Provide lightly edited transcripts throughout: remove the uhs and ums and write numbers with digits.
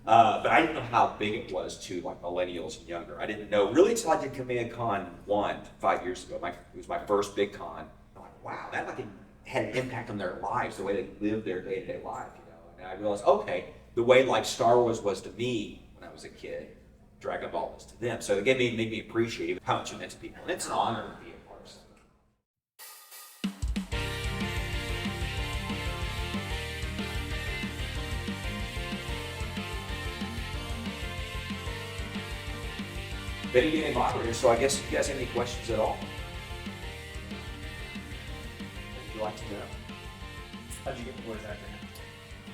But I didn't know how big it was to like millennials and younger. I didn't know really until I did Kameha Con 1 5 years ago. It was my first big con. I'm like, wow, that like had an impact on their lives, the way they live their day-to-day life, you know. And I realized, okay, the way like Star Wars was to me when I was a kid, Dragon Ball was to them. So it made me appreciate how much it meant to people. And it's an honor to be a part of something. Video game operator, so I guess if you guys have any questions at all, what would you like to know? How'd you get the voice acting?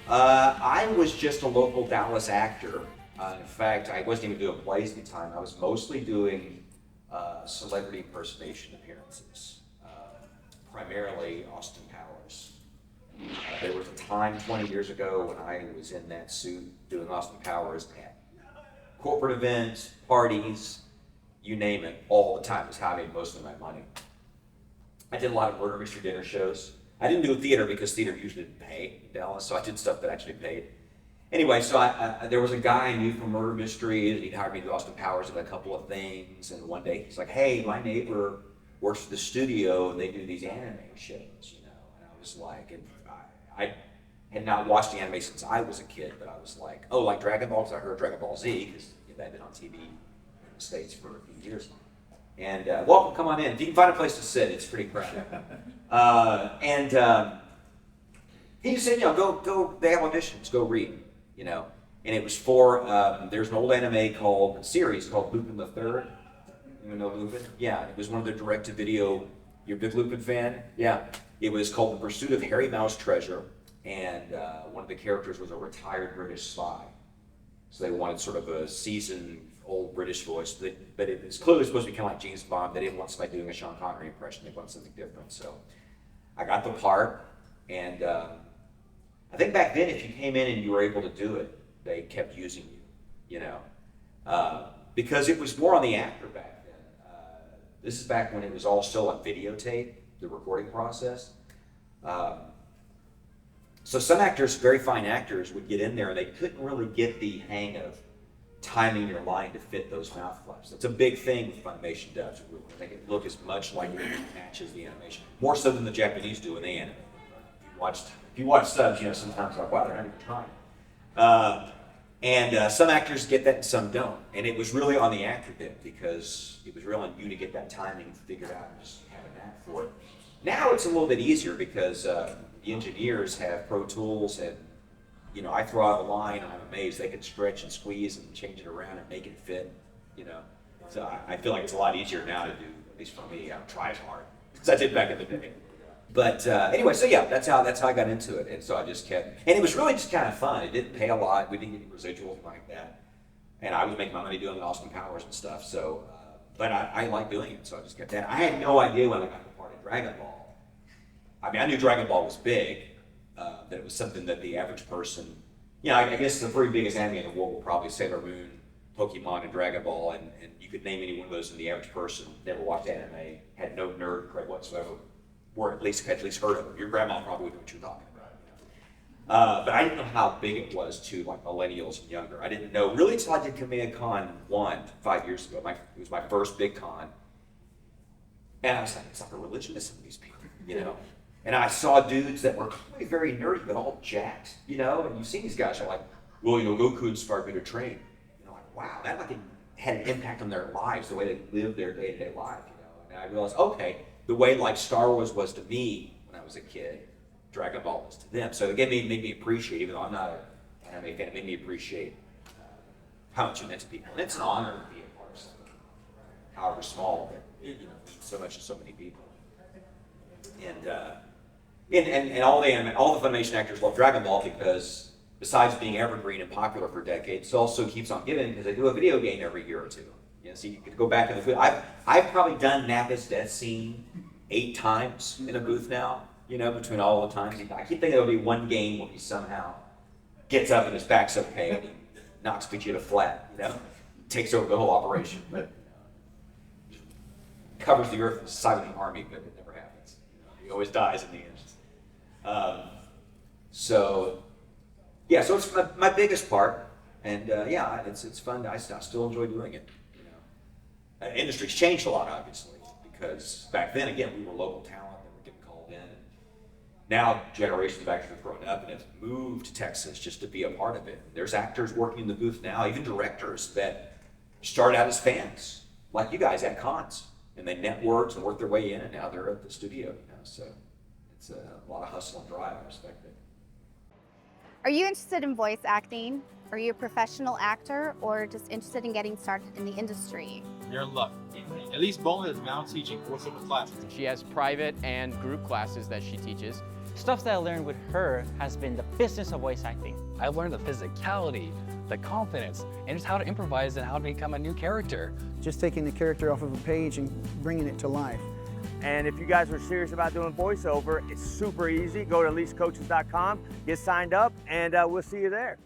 I was just a local Dallas actor. In fact, I wasn't even doing plays at the time. I was mostly doing celebrity impersonation appearances, primarily Austin Powers. There was a time 20 years ago when I was in that suit doing Austin Powers at corporate events, parties, you name it, all the time is how I made most of my money. I did a lot of murder mystery dinner shows. I didn't do theater because theater usually didn't pay in Dallas, so I did stuff that actually paid. Anyway, so there was a guy I knew from murder mystery, and he'd hired me to do Austin Powers and a couple of things, and one day he's like, hey, my neighbor works for the studio and they do these anime shows, you know, and I was like, and I had not watched the anime since I was a kid, but I was like, oh, like Dragon Ball, because I heard Dragon Ball Z, because that had been on TV in the States for a few years. And welcome, come on in. If you can find a place to sit, it's pretty crowded. He just said, you know, go, they have auditions, go read, you know. And it was for, there's an old anime series called Lupin the Third. You know Lupin? Yeah, it was one of the direct-to-video, you're a big Lupin fan? Yeah. It was called The Pursuit of Harry Mouse Treasure. And one of the characters was a retired British spy. So they wanted sort of a seasoned old British voice, but it was clearly supposed to be kind of like James Bond. They didn't want somebody doing a Sean Connery impression. They wanted something different. So I got the part, and I think back then, if you came in and you were able to do it, they kept using you, you know, because it was more on the actor back then. This is back when it was all still on videotape, the recording process. So some actors, very fine actors, would get in there and they couldn't really get the hang of timing your line to fit those mouth flaps. It's a big thing with Funimation dubs. We make it look as much like it matches the animation, more so than the Japanese do when they animate. If you watch subs, you know, sometimes like, wow, they're not even trying. Some actors get that and some don't. And it was really on the actor then, because it was really on you to get that timing figured out and just have a knack for it. Now it's a little bit easier because the engineers have Pro Tools, and you know, I throw out a line and I'm amazed they can stretch and squeeze and change it around and make it fit, you know. So I feel like it's a lot easier now to do, at least for me. I don't try as hard as I did back in the day. But anyway, so yeah, that's how I got into it, and so I just kept, and it was really just kind of fun. It didn't pay a lot. We didn't get any residuals like that, and I was making my money doing the Austin Powers and stuff. So, but I liked doing it, so I just kept that. I had no idea when I got the part in Dragon Ball. I mean, I knew Dragon Ball was big, that it was something that the average person, you know, I guess the three biggest anime in the world were probably Sailor Moon, Pokemon, and Dragon Ball, and you could name any one of those, and the average person never watched anime, had no nerd cred whatsoever, or at least heard of it. Your grandma probably would know what you're talking about. But I didn't know how big it was to like millennials and younger. I didn't know really until I did Kameha Con 1 5 years ago. It was my first big con, and I was like, it's like a religion to some of these people, you know. And I saw dudes that were clearly very nerdy, but all jacked, you know. And you see these guys are like, well, you know, Goku inspired me to train. You know, like, wow, that like had an impact on their lives, the way they lived their day-to-day life, you know. And I realized, okay, the way like Star Wars was to me when I was a kid, Dragon Ball was to them. So it made me appreciate, even though I'm not an anime fan, it made me appreciate how much it meant to people. And it's an honor to be a part of something, however small, but it, you know, means so much to so many people. And all the Funimation actors love Dragon Ball because besides being evergreen and popular for decades, it also keeps on giving because they do a video game every year or two. You know, so you could go back in the booth. I've probably done Nappa's death scene 8 times in a booth now, you know, between all the times. I keep thinking there'll be one game where he somehow gets up and his back's okay and he knocks Vegeta flat, you know, takes over the whole operation, but covers the earth with the side of the army, but it never happens. He always dies in the end. So it's my biggest part. And yeah, it's fun. I still enjoy doing it. You know, industry's changed a lot, obviously, because back then, again, we were local talent that were getting called in. Now generations of actors have grown up and have moved to Texas just to be a part of it. There's actors working in the booth now, even directors that started out as fans, like you guys at cons, and they networked and worked their way in, and now they're at the studio. You know, so it's a lot of hustle and drive. I respect it. Are you interested in voice acting? Are you a professional actor or just interested in getting started in the industry? You're in luck. Elise Baughman is now teaching voiceover classes. She has private and group classes that she teaches. Stuff that I learned with her has been the business of voice acting. I learned the physicality, the confidence, and just how to improvise and how to become a new character. Just taking the character off of a page and bringing it to life. And if you guys are serious about doing voiceover, it's super easy. Go to elisecoaches.com, get signed up, and we'll see you there.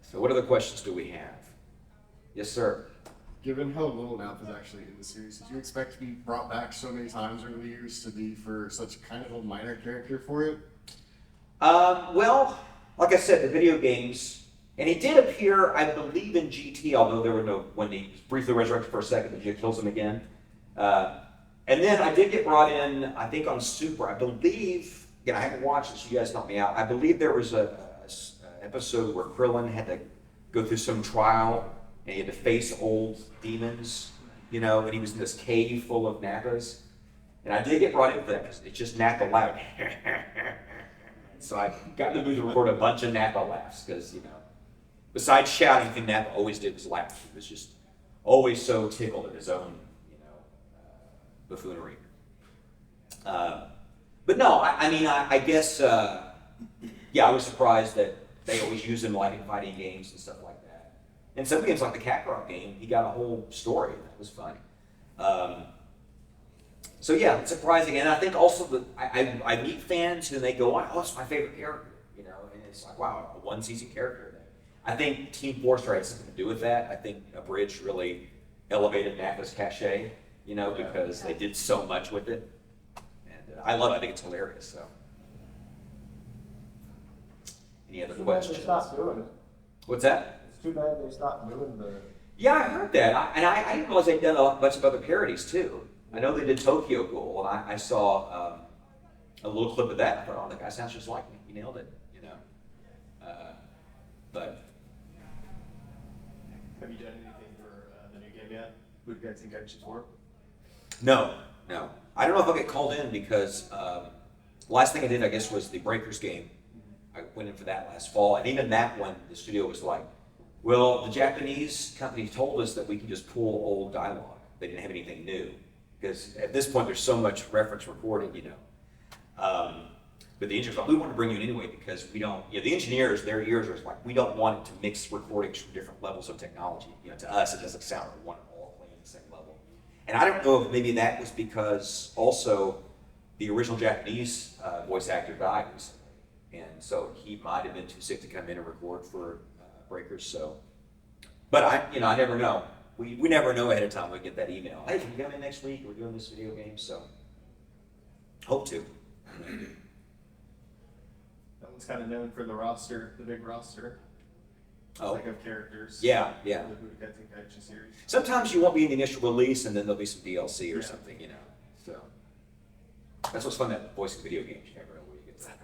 So what other questions do we have? Yes, sir. Given how little Nappa is actually in the series, did you expect to be brought back so many times over the years to be for such kind of a minor character for it? Well, like I said, the video games, and he did appear, I believe, in GT, although there were no, when he was briefly resurrected for a second, Vegeta kills him again. And then I did get brought in, I think on Super, I believe, again, I haven't watched it, so you guys help me out. I believe there was a episode where Krillin had to go through some trial and he had to face old demons, you know, and he was in this cave full of Nappas. And I did get brought in for that because it's just Nappa loud. So I got in the booth to record a bunch of Nappa laughs because, you know, besides shouting, the thing Nappa always did was laugh. He was just always so tickled at his own, you know, buffoonery. But no, I mean, I guess, yeah, I was surprised that they always use him like in fighting games and stuff like that. And some games like the Kakarot game, he got a whole story. That was fun. So yeah, it's surprising. And I think also that I meet fans who they go, oh, it's my favorite character, you know, and it's like, wow, a one-season character. I think Team Forster had something to do with that. I think Abridged really elevated Nappa's cachet, you know, because they did so much with it. And I love it. I think it's hilarious. So, any other questions? They stopped doing it. What's that? It's too bad they stopped doing the. Yeah, I heard that. I didn't realize they'd done a bunch of other parodies too. I know they did Tokyo Ghoul, and I saw a little clip of that. I thought, oh, the guy sounds just like me. He nailed it, you know. But Have you done anything for the new game yet? Budokai Tenkaichi 4? no. I don't know if I'll get called in because last thing I did, I guess, was the Breakers game. I went in for that last fall, and even that one, the studio was like, well, the Japanese company told us that we can just pull old dialogue. They didn't have anything new. Because at this point, there's so much reference recording, you know. But the engineers, we want to bring you in anyway because we don't, you know, the engineers, their ears are like, we don't want it to mix recordings from different levels of technology. You know, to us, it doesn't sound like we want it all playing at the same level. And I don't know if maybe that was because also the original Japanese voice actor died recently. And so he might have been too sick to come in and record for Breakers. So, but I never know. We never know ahead of time. We get that email. Hey, can you come in next week? We're doing this video game, so hope to. That one's kind of known for the roster, the big roster. Oh, like of characters. Yeah. For the Budokai Tenkaichi series. Sometimes you won't be in the initial release, and then there'll be some DLC or something, you know. So that's what's fun about voicing video games. You never know where you get that.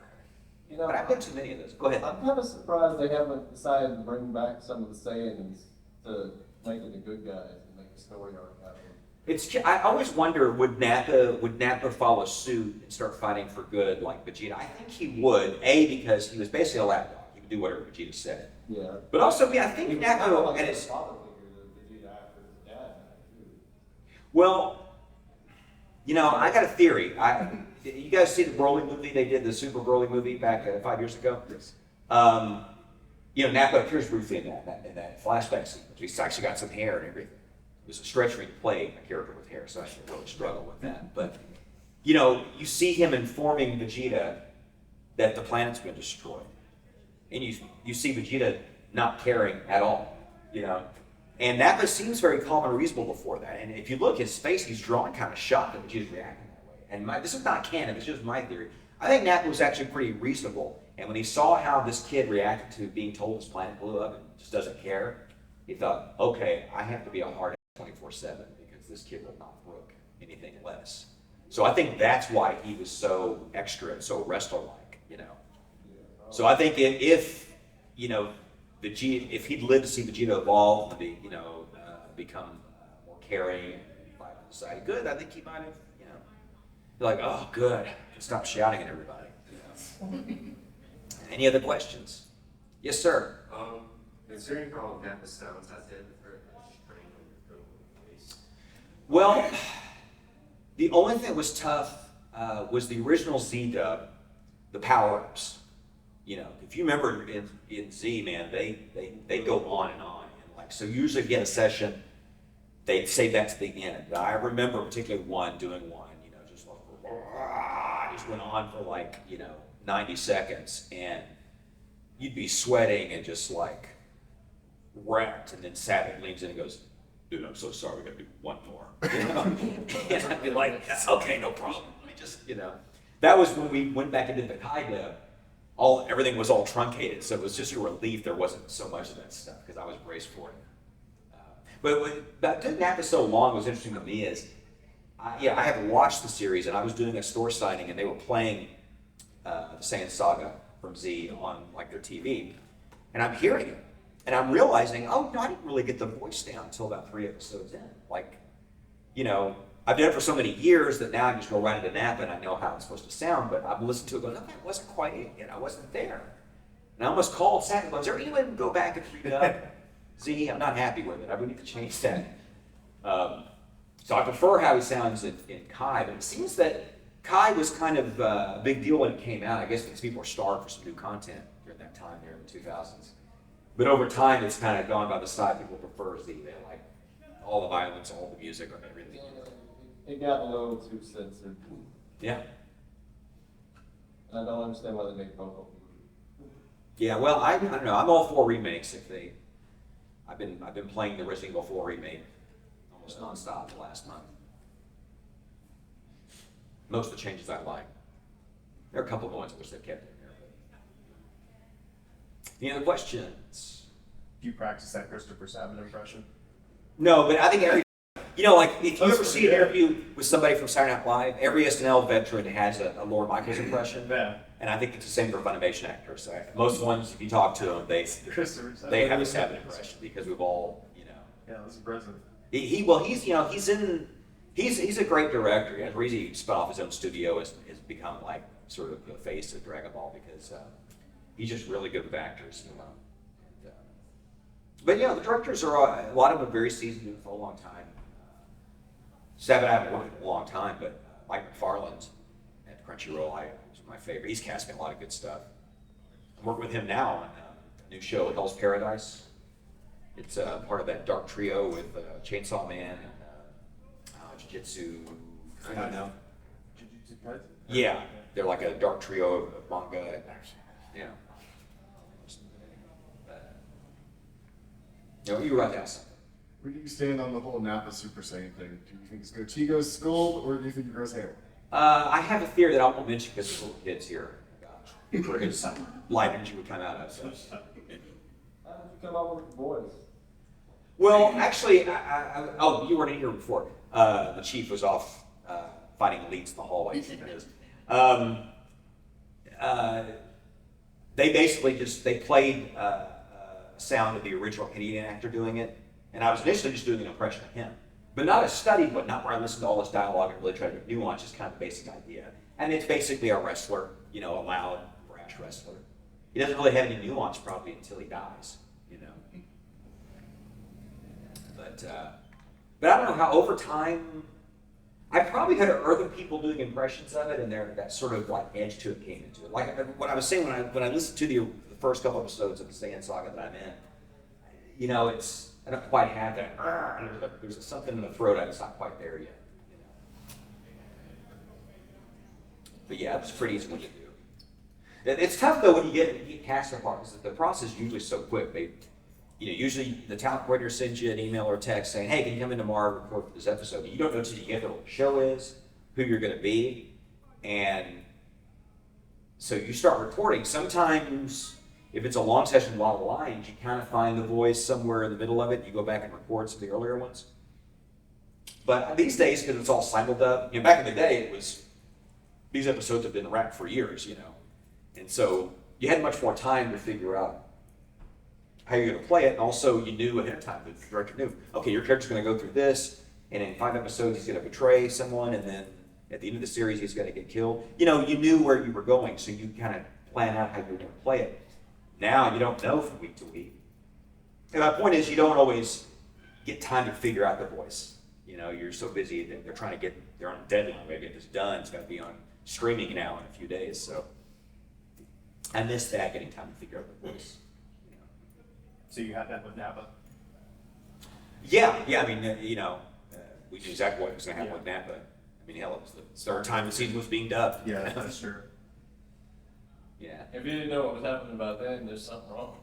You know, But I've been too many of those. Go ahead. I'm kind of surprised they haven't decided to bring back some of the Saiyans to make it the good guys and make a story arc out of them. I always wonder, would Nappa follow suit and start fighting for good like Vegeta? I think he would. Because he was basically a lapdog. He would do whatever Vegeta said. Yeah. But also, I think He was Nappa kind of like and the his father figure that Vegeta after his dad died, too. well, you know, I got a theory. You guys see the Broly movie they did, the Super Broly movie back 5 years ago? Yes. You know, Nappa appears briefly in that flashback sequence. He's actually got some hair and everything. It was a stretch for me to play a character with hair, so I should really struggle with that. But, you know, you see him informing Vegeta that the planet's been destroyed. And you see Vegeta not caring at all, you know. And Nappa seems very calm and reasonable before that. And if you look, his face, he's drawn kind of shocked that Vegeta's reacting that way. And this is not canon, it's just my theory. I think Nappa was actually pretty reasonable. And when he saw how this kid reacted to being told his planet blew up and just doesn't care. He thought, okay, I have to be a hard 24/7 because this kid will not brook anything less. So I think that's why he was so extra and so wrestler-like, you know. So I think if you know, if he'd lived to see Vegeta evolve and be, you know, become more caring and fight for society good, I think he might have, you know, be like, oh, good, stop shouting at everybody. You know? Any other questions? Yes, sir. Considering how Nappa sounds, has it for training on your face? Well, the only thing that was tough was the original Z dub, the power-ups. You know, if you remember in Z, man, they go on and on. And like, so usually if you had a session, they'd save that to the end. And I remember particularly doing one, you know, just went on for like, you know, 90 seconds, and you'd be sweating and just like wrecked, and then Sabat leans in and goes, dude, I'm so sorry, we gotta do one more. You know? And I'd be like, okay, no problem. We just, you know. That was when we went back into the Kai dub. Everything was all truncated, so it was just a relief there wasn't so much of that stuff, because I was braced for it. But doing Nappa so long was interesting to me is, I had watched the series, and I was doing a store signing, and they were playing the Saiyan Saga from Z on like their TV, and I'm hearing it, and I'm realizing, oh no, I didn't really get the voice down until about 3 episodes in. Like, you know, I've done it for so many years that now I just go right into Nappa and I know how it's supposed to sound, but I've listened to it going, no, that wasn't quite it yet, I wasn't there. And I almost called Sabat, is there any way we can go back and read it up? Z, I'm not happy with it, we need to change that. So I prefer how he sounds in Kai, but it seems that Kai was kind of a big deal when it came out, I guess because people were starved for some new content during that time there in the 2000s. But over time, it's kind of gone by the side. People prefer Z. They like all the violence, all the music, and everything. It got a little too censored. Yeah. And I don't understand why they make vocal. Yeah, well, I don't know. I'm all for remakes. I've been playing the Resident Evil 4 remake almost nonstop the last month. Most of the changes I like. There are a couple of ones I wish they kept in there. Any other questions? Do you practice that Christopher Sabat impression? No, but I think you know, like if you ever see an interview with somebody from Saturday Night Live, every SNL veteran has a Lorne Michaels impression. Yeah. And I think it's the same for Funimation actors. Most ones, if you talk to them, they have a Sabat impression because we've all, you know. Yeah, that's impressive. He's a great director. The reason he spun off his own studio has become like sort of the face of Dragon Ball because he's just really good with actors, you know. But yeah, the directors are a lot of them are very seasoned, doing it for a long time. Sabat I haven't worked with a long time, but Mike McFarland at Crunchyroll is my favorite. He's casting a lot of good stuff. I'm working with him now on a new show, Hell's Paradise. It's part of that dark trio with Chainsaw Man and Jujutsu. I don't know. Yeah, they're like a dark trio of manga. Yeah. No, you were about to ask something. Where do you stand on the whole Nappa Super Saiyan thing? Do you think his goatee goes skull, or do you think he grows hair? I have a theory that I won't mention because there's little kids here. Where his light energy would come out of. So. How did you come up with the voice? Well, actually, oh, you weren't in here before. The chief was off fighting elites in the hallway. They basically they played sound of the original Canadian actor doing it, and I was initially just doing an impression of him, but not a studied one, not where I listened to all this dialogue and really tried to nuance, just kind of the basic idea. And it's basically a wrestler, you know, a loud, brash wrestler. He doesn't really have any nuance probably until he dies, you know. But I don't know how over time, I probably had other people doing impressions of it, and that sort of like edge to it came into it. Like what I was saying when I listened to the first couple episodes of the Saiyan Saga that I'm in, you know, I don't quite have that. There's something in the throat that's not quite there yet. You know? But yeah, it's pretty easy when you do. It's tough though when you get cast apart because the process is usually so quick. Usually the talent coordinator sends you an email or a text saying, "Hey, can you come in tomorrow and record for this episode?" You don't know until you get there what the show is, who you're going to be, and so you start recording. Sometimes If it's a long session, a lot of lines, you kind of find the voice somewhere in the middle of it. You go back and record some of the earlier ones. But these days, because it's all simul-dub, back in the day, it was, these episodes have been wrapped for years, And so you had much more time to figure out how you're going to play it. And also, you knew ahead of time, the director knew, okay, your character's going to go through this, and in 5 episodes, he's going to betray someone, and then at the end of the series, he's going to get killed. You knew where you were going, so you kind of plan out how you're going to play it. Now, you don't know from week to week. And my point is, you don't always get time to figure out the voice. You're so busy that they're on a deadline, they're going to get this done. It's going to be on streaming now in a few days, so I miss that, getting time to figure out the voice. So you had that with Nappa? Yeah, I mean, we knew exactly what was going to happen with Nappa. I mean, hell, it was the third time the season was being dubbed. Yeah, that's true. Yeah. If you didn't know what was happening about then, there's something wrong.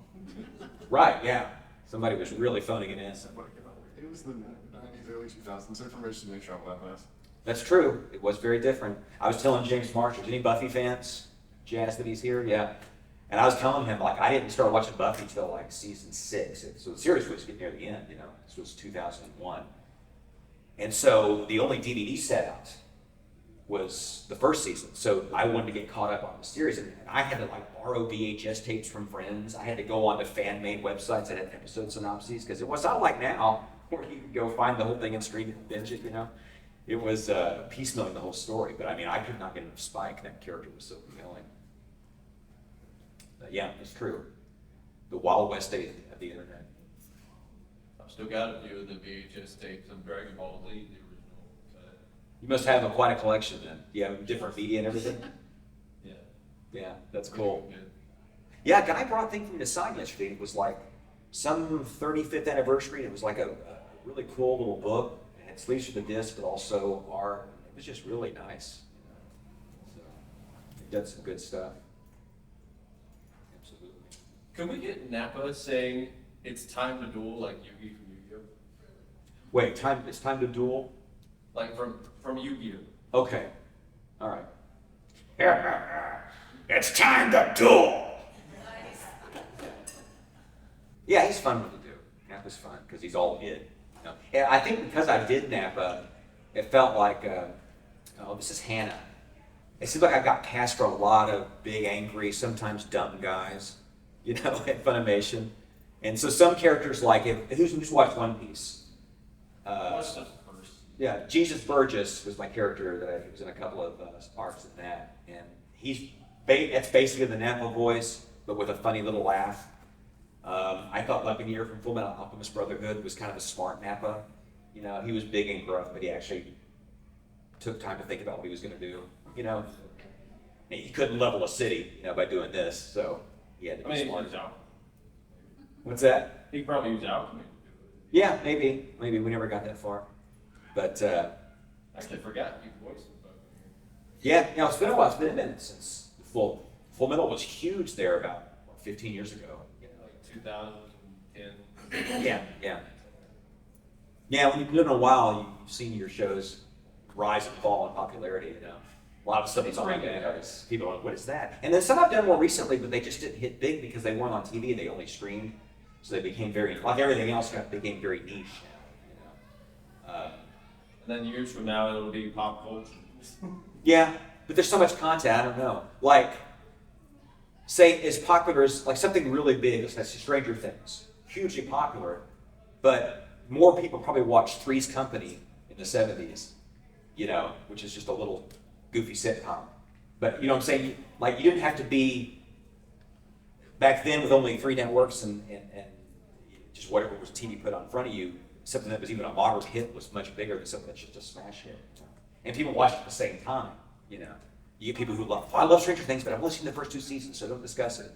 Right, yeah. Somebody was really phoning it in. It was the 90s, early 2000s. Information didn't travel that fast. That's true. It was very different. I was telling James Marshall, any Buffy fans? Jazz that he's here? Yeah. And I was telling him, I didn't start watching Buffy till season 6. So the series was getting near the end, This was 2001. And so the only DVD set out was the first season. So I wanted to get caught up on the series. And I had to borrow VHS tapes from friends. I had to go on to fan-made websites that had episode synopses, because it was not like now where you could go find the whole thing and stream it and binge it, It was piecemealing the whole story. But I could not get enough Spike. That character was so compelling. Yeah, it's true. The Wild West days of the internet. I've still got a few of the VHS tapes of Dragon Ball Z, the original cut. You must have quite a collection then. Do you have different media and everything? Yeah. Yeah, that's cool. Good. Yeah, a guy brought a thing for me to sign yesterday. It was some 35th anniversary. It was a really cool little book. It had sleeves for the disc, but also art. It was just really nice. So, he did some good stuff. Absolutely. Can we get Nappa saying it's time to duel like Yugi from Yu-Gi-Oh? Wait, it's time to duel? Like from Yu-Gi-Oh. Okay. All right. It's time to duel! Yeah, he's fun to do. Nappa's fun because he's all id. And I think because I did Nappa, it felt like, this is Hannah. It seems like I got cast for a lot of big, angry, sometimes dumb guys, at Funimation. And so some characters who's watched One Piece? What's the first? Yeah, Jesus Burgess was my character that he was in a couple of arcs in that. And that's basically the Nappa voice, but with a funny little laugh. I thought Buccaneer from Fullmetal Alchemist Brotherhood was kind of a smart Nappa. He was big and gruff, but he actually took time to think about what he was going to do. And he couldn't level a city, by doing this, so he had to be smart. What's that? He probably used alchemy. Yeah, maybe. We never got that far. But, I actually forgot you voiced Buccaneer. Yeah, it's been a while. It's been a minute since Full Metal was huge there about 15 years ago. 2010. Yeah. Yeah, when you've been in a while, you've seen your shows rise and fall in popularity, A lot of stuff that's on there. People are like, what is that? And then some I've done more recently, but they just didn't hit big because they weren't on TV, they only streamed. So they became like everything else, became very niche now. And then years from now, it'll be pop culture. Yeah, but there's so much content, I don't know. Say, as popular as, something really big, like Stranger Things, hugely popular, but more people probably watched Three's Company in the 70s, which is just a little goofy sitcom. But, you know what I'm saying? You didn't have to be, back then with only 3 networks and just whatever was TV put on in front of you, something that was even a moderate hit was much bigger than something that's just a smash hit. And people watched it at the same time, You get people who I love Stranger Things, but I've only seen the first 2 seasons, so don't discuss it,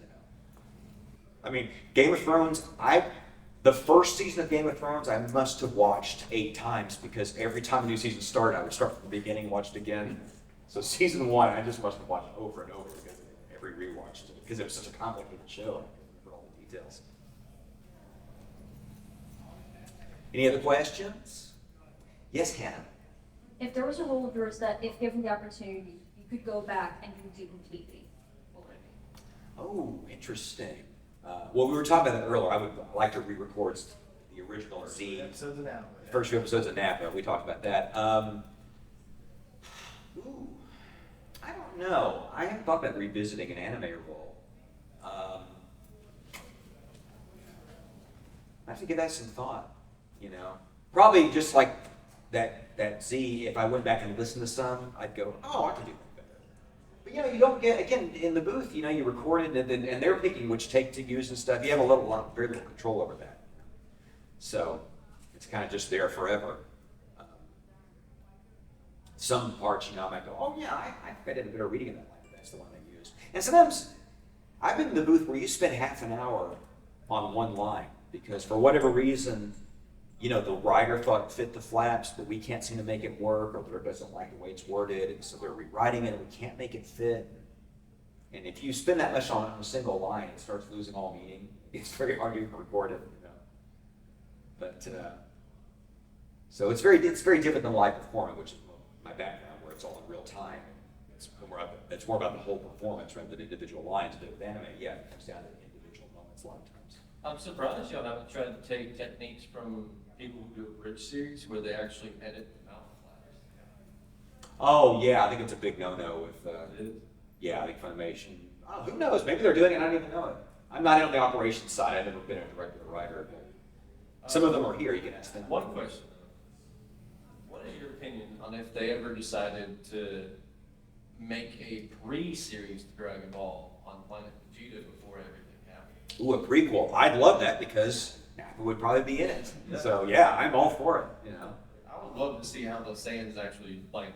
I mean, Game of Thrones, the first season of Game of Thrones, I must have watched 8 times because every time a new season started, I would start from the beginning, watch it again. So season 1, I just must have watched over and over because every rewatch, because it was such a complicated show. I remember all the details. Any other questions? Yes, Hannah. If there was a role of yours that, if given the opportunity, you could go back and you do completely, what would it be? Oh, interesting. Well, we were talking about that earlier. I would like to re-record the original Z. Episodes of Nappa. First few episodes of Nappa. We talked about that. Ooh, I don't know. I haven't thought about revisiting an anime role. I have to give that some thought, you know. Probably just like that Z, if I went back and listened to some, I'd go, oh, I could do that better. But you know, you don't get, again, in the booth, you know, you record it and they're picking which take to use and stuff. You have very little control over that. So it's kind of just there forever. Some parts, you know, I might go, oh yeah, I think I did a better reading of that line. That's the one I used. And sometimes I've been in the booth where you spend half an hour on one line because for whatever reason, you know, the writer thought it fit the flaps, but we can't seem to make it work, or it doesn't like the way it's worded, and so they're rewriting it and we can't make it fit. And if you spend that much on a single line, it starts losing all meaning. It's very hard to record it, you know. But so it's very different than live performing, which is my background, where it's all in real time. It's more about the whole performance rather than individual lines. But with anime, yeah, it comes down to individual moments a lot of times. I'm surprised y'all haven't tried to take techniques from people who do a bridge series where they actually edit the mouth flaps. Oh yeah, I think it's a big no-no with. Yeah, I think Funimation. Oh, who knows? Maybe they're doing it. I don't even know it. I'm not on the operations side. I've never been a director or writer. But some of them are here. You can ask them. One question. What is your opinion on if they ever decided to make a pre-series to Dragon Ball on Planet Vegeta before everything happened? Ooh, a prequel. I'd love that because Nappa would probably be in it. So yeah, I'm all for it. You know. I would love to see how those Saiyans actually like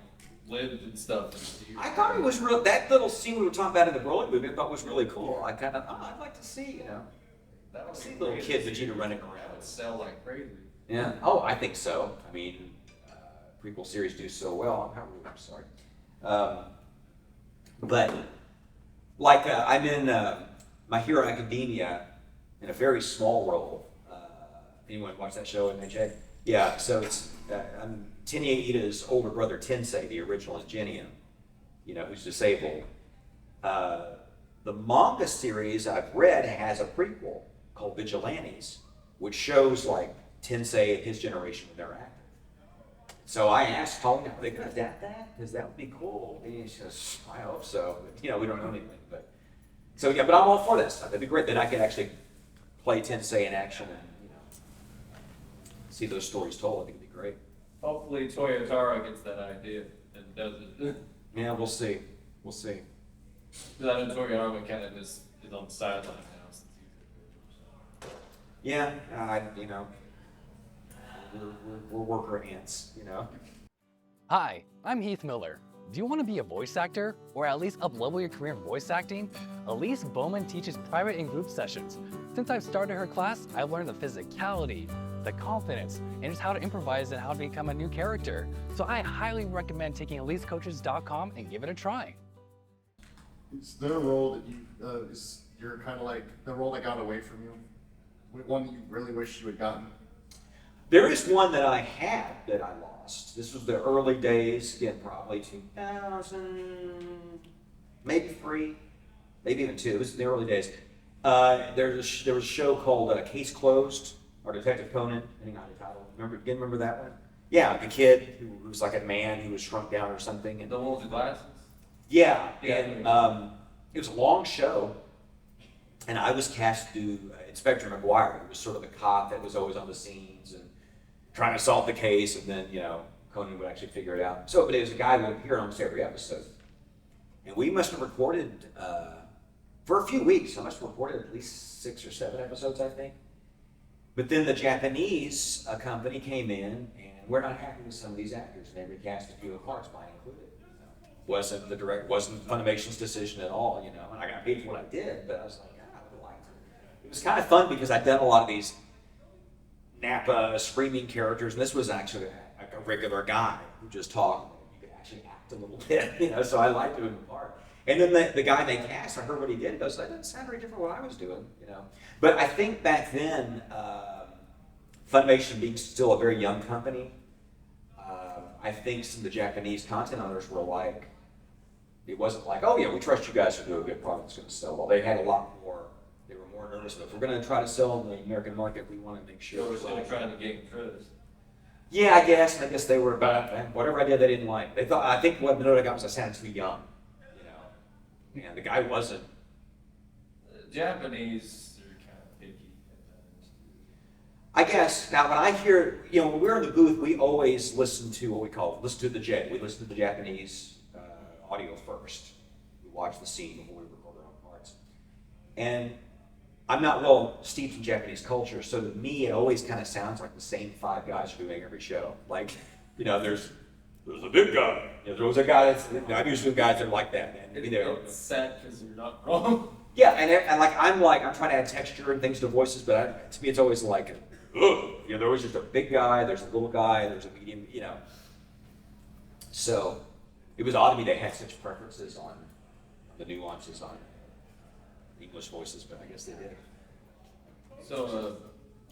lived and stuff. I thought it was real. That little scene we were talking about in the Broly movie, I thought was really cool. I kind of, I'd like to see, you know. That would see be little great kid to see. Vegeta running That around. would sell like crazy. Yeah. Oh, I think so. I mean, prequel series do so well. I'm sorry. But like I'm in My Hero Academia in a very small role. Anyone watch that show, MJ? Yeah. So it's I'm Tenya Ida's older brother Tensei, the original Ingenium, you know, who's disabled. The manga series I've read has a prequel called Vigilantes, which shows like Tensei and his generation when they're active. So I asked Tony, are they going to adapt that? Because that would be cool. And he says, I hope so. But, you know, we don't know anything. But so yeah, but I'm all for that stuff. It'd be great that I could actually play Tensei in action and, you know, see those stories told. I think it'd be great. Hopefully Toyotaro gets that idea and does it. Yeah, we'll see. We'll see. Because I know Toyotaro kind of is on the sideline now since he's Yeah, you know, we're worker ants, you know. Hi, I'm Heath Miller. Do you want to be a voice actor, or at least up-level your career in voice acting? Elise Baughman teaches private and group sessions. Since I've started her class, I've learned the physicality, the confidence, and just how to improvise and how to become a new character. So I highly recommend taking EliseCoaches.com and give it a try. Is there a role that you, you're kind of like, the role that got away from you? One that you really wish you had gotten? There is one that I had that I lost. This was the early days, again, probably 2000, maybe 3, maybe even 2. It was in the early days. There was a show called Case Closed, or Detective Conan, depending on the title. Remember that one? Yeah, the kid who was like a man who was shrunk down or something. And The one with the glasses? Yeah, and it was a long show, and I was cast to do Inspector McGuire, who was sort of the cop that was always on the scenes and trying to solve the case, and then, you know, Conan would actually figure it out. So, but it was a guy who would appear on almost every episode. And we must have recorded, for a few weeks, I must have recorded at least 6 or 7 episodes, I think. But then the Japanese company came in, and we're not happy with some of these actors, and they recast a few of parts, mine included. Wasn't Funimation's decision at all, you know, and I got paid for what I did, but I was like, I would like to. It was kind of fun because I'd done a lot of these Nappa screaming characters, and this was actually like a regular guy who just talked. You could actually act a little bit, you know, so I liked doing the part. And then the guy they cast, I heard what he did, and goes, that doesn't sound very different from what I was doing, you know. But I think back then, Funimation being still a very young company, I think some of the Japanese content owners were like, it wasn't like, oh yeah, we trust you guys to do a good product that's going to sell well. They had a lot more, they were more nervous. But if we're going to try to sell in the American market, we want to make sure. So we're still trying to gain trust. Yeah, I guess they were about whatever I did they didn't like. They thought, I think what the note I got was I sounded too young, and the guy wasn't. Japanese are kind of picky at times. I guess now when I hear, when we're in the booth, we always listen to what we call listen to the Japanese audio first. We watch the scene before we record our own parts, and I'm not well steeped in Japanese culture, so to me it always kind of sounds like the same 5 guys are doing every show. Like, there's a big guy. There was a guy that's, I'm used to guys that are like that, man. It's sad because you're not wrong. Yeah, and I'm trying to add texture and things to voices, but to me it's always like, there's always just a big guy, there's a little guy, there's a medium, So it was odd to me they had such preferences on the nuances on English voices, but I guess they did. So,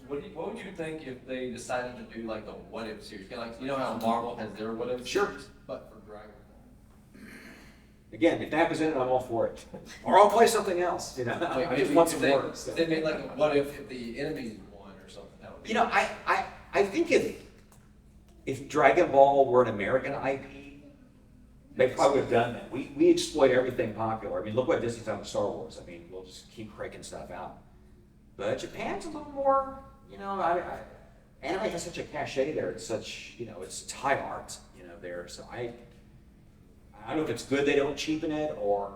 what would you think if they decided to do like a what if series? Kind of like, how Marvel has their what if series, but for Dragon Ball. Again, if Nappa's in it, I'm all for it. Or I'll play something else. I just want some words. They made like a what if the enemies won or something. That would be I think if Dragon Ball were an American IP, they probably would have done that. We exploit everything popular. I mean, look what Disney's done with Star Wars. I mean, we'll just keep cranking stuff out. But Japan's a little more, anime has such a cachet there. It's such, it's high art, there. So I don't know if it's good they don't cheapen it, or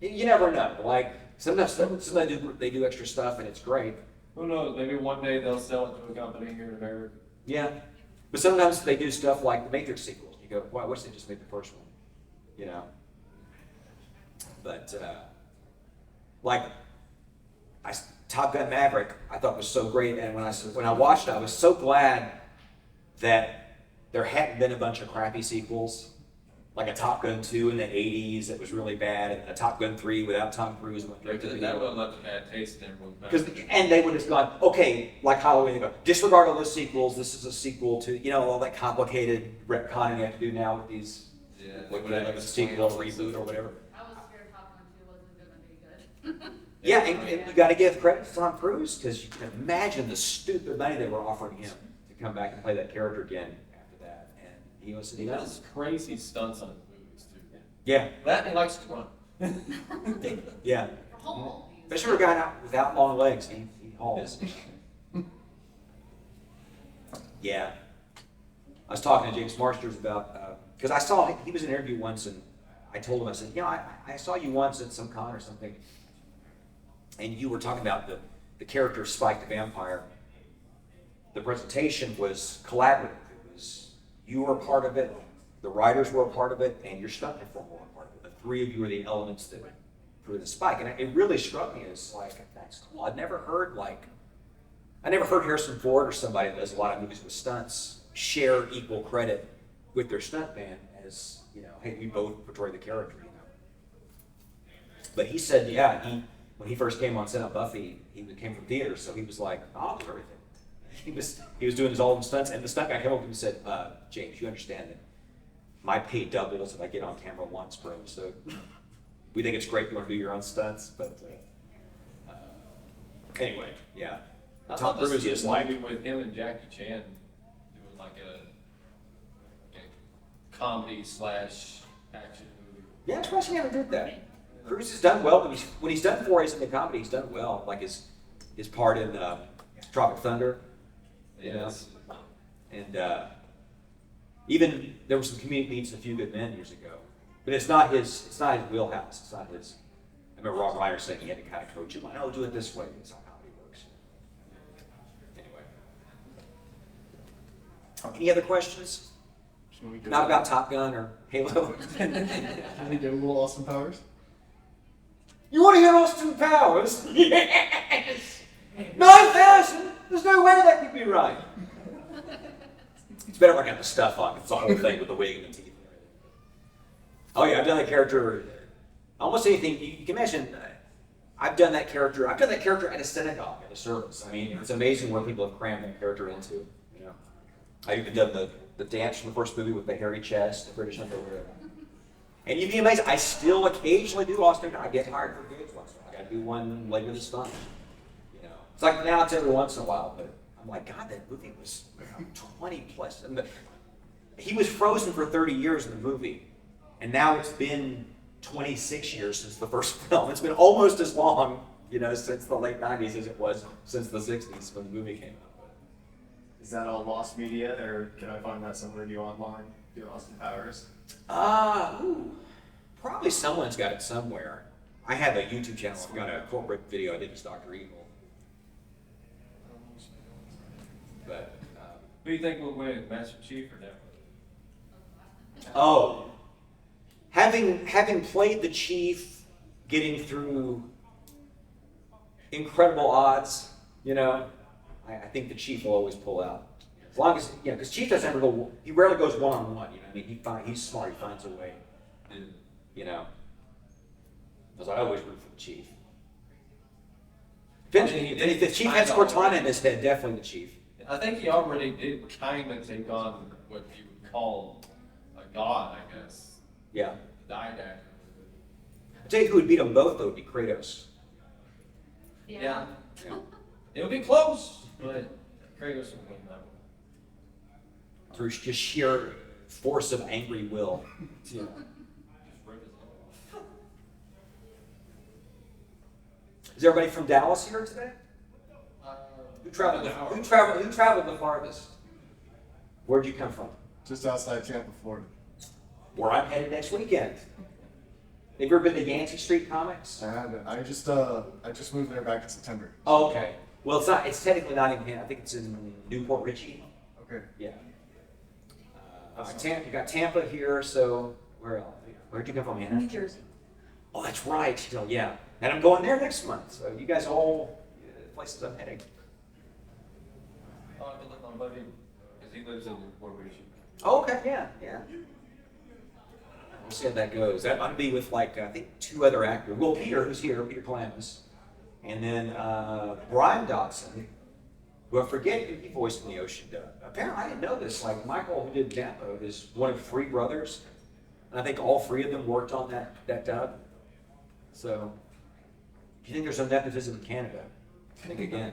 you never know. Like sometimes they do extra stuff and it's great. Who knows? Maybe one day they'll sell it to a company here in America. Yeah, but sometimes they do stuff like the Matrix sequels. You go, why? What's they just made the first one? But Top Gun Maverick, I thought was so great, and when I watched it, I was so glad that there hadn't been a bunch of crappy sequels, like a Top Gun 2 in the 80s that was really bad, and a Top Gun 3 without Tom Cruise. That would have left a bad taste in everyone's mouth. And they would have gone, okay, like Halloween, they go, disregard all those sequels, this is a sequel to, all that complicated retconning you have to do now with these, like a sequel or reboot or whatever. I was scared Top Gun 2 wasn't going to be good. Yeah, and you got to give credit to Tom Cruise, because you can imagine the stupid money they were offering him to come back and play that character again after that. And he does crazy stunts on his movies too. Yeah. That he likes to run. Yeah. Especially for a guy without long legs, he hauls. Yeah. I was talking to James Marsters about, because I saw, he was in an interview once, and I told him, I said, I saw you once at some con or something, and you were talking about the character of Spike the Vampire. The presentation was collaborative. It was, you were a part of it, the writers were a part of it, and your stunt performer were a part of it. The three of you were the elements that drew the Spike. And it really struck me as like, that's cool. I never heard Harrison Ford or somebody that does a lot of movies with stunts share equal credit with their stuntman as, hey, we both portray the character, But he said, when he first came on set of Buffy, he came from theater, so he was like, I'll do everything. He was doing his own stunts, and the stunt guy came up and said, James, you understand that my pay doubles if I get on camera once per episode. We think it's great you want to do your own stunts, but anyway, yeah. Tom Cruise is like with him and Jackie Chan doing like a comedy / action movie. Yeah, especially never did that. Cruise has done well, but when he's done forays into comedy, he's done well. Like his part in Tropic Thunder, Yes. And even there were some comedic beats in A Few Good Men years ago, but it's not his wheelhouse. It's not his. I remember Rob Reiner saying he had to kind of coach him. Like, do it this way. That's how comedy works. Anyway, any other questions? Not about Top Gun or Halo. Can we get a little Austin Powers? You want to hear Austin Powers? Yes! 9,000? There's no way that could be right. It's better if I got the stuff on. It's the whole thing with the wig and the teeth and everything. Oh yeah, I've done that character. Almost anything you can imagine. I've done that character. I've done that character at a synagogue at a service. I mean, it's amazing what people have crammed that character into. I've even done the dance from the first movie with the hairy chest, the British underwear. And you'd be amazed. I still occasionally do Austin. I get hired for gigs once in a while. gotta do one later this month. You know, it's like now it's every once in a while, but I'm like, God, that movie was 20 plus. And he was frozen for 30 years in the movie, and now it's been 26 years since the first film. It's been almost as long, you know, since the late 90s as it was since the 60s when the movie came out. Is that all lost media, or can I find that somewhere new online? The Austin Powers? Probably someone's got it somewhere. I have a YouTube channel. I've got a corporate video I did as Dr. Evil. But Who do you think will win, Master Chief or Nappa? oh, having played the Chief, getting through incredible odds, you know, I think the Chief will always pull out. As long as, you know, because Chief doesn't ever go, he rarely goes one-on-one, you know, I mean, he's smart, he finds a way, you know. Because I always root for the Chief. If the Chief has Cortana in his head, definitely the Chief. I think he already did kind of take on what you would call a god, I guess. Yeah. Died I'll tell you who would beat them both, though, would be Kratos. Yeah. It would be close, but Kratos would win that one. Through just sheer force of angry will. Yeah. Is everybody from Dallas here today? Who traveled the farthest? Where'd you come from? Just outside Tampa, Florida. Where I'm headed next weekend. Have you ever been to Yancey Street Comics? I haven't. I just moved there back in September. Oh, okay. Well, it's not. It's technically not in here. I think it's in Newport Richie. Okay. Yeah. You got Tampa here. So where else? Where'd you come from, Anna? New Jersey. Oh, that's right. So, yeah. And I'm going there next month. So you guys all places I'm heading. Oh, I've been looking on Buddy, because he lives in Newport Richie. Oh, okay. Yeah. We'll see how that goes. I'm gonna be with I think 2 other actors. Well, Peter, who's here, Peter Calamus, and then Brian Dodson, who I forget who he voiced in the Ocean dub. Apparently, I didn't know this. Like Michael, who did Nappa, is one of 3 brothers, and I think all 3 of them worked on that dub. So, if you think there's some nepotism in Canada, think again.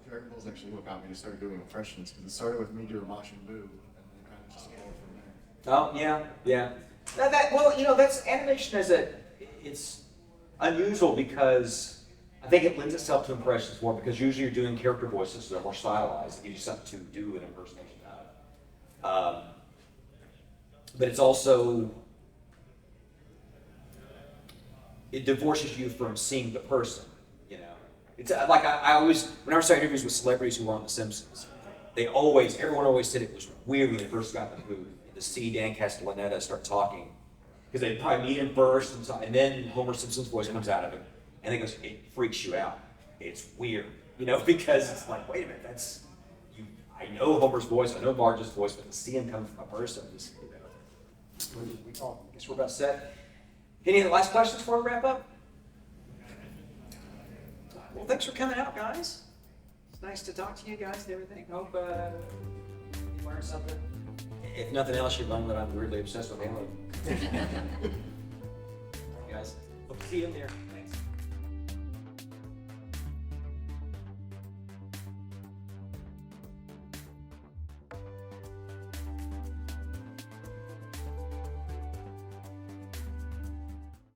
Dragon Ball's actually what got me to start doing impressions, because it started with me doing Majin Buu, and then kind of just evolved from there. Oh, yeah. Well, you know, that's animation it's unusual because I think it lends itself to impressions more because usually you're doing character voices that are more stylized. It gives you something to do an impersonation of. But it's also, it divorces you from seeing the person, you know. It's like I always, whenever I saw interviews with celebrities who were on The Simpsons, everyone always said it was weird when they first got in the booth to see Dan Castellaneta start talking. Because they'd probably meet him first, and then Homer Simpson's voice comes out of him. And it freaks you out. It's weird, you know, because it's like, wait a minute, I know Homer's voice, I know Marge's voice, but to see him come from a person, just, you know. I guess we're about set. Any last questions before we wrap up? Well, thanks for coming out, guys. It's nice to talk to you guys and everything. Hope you learned something. If nothing else, you learned that I'm weirdly obsessed with Halo. Guys, hope to see you in there.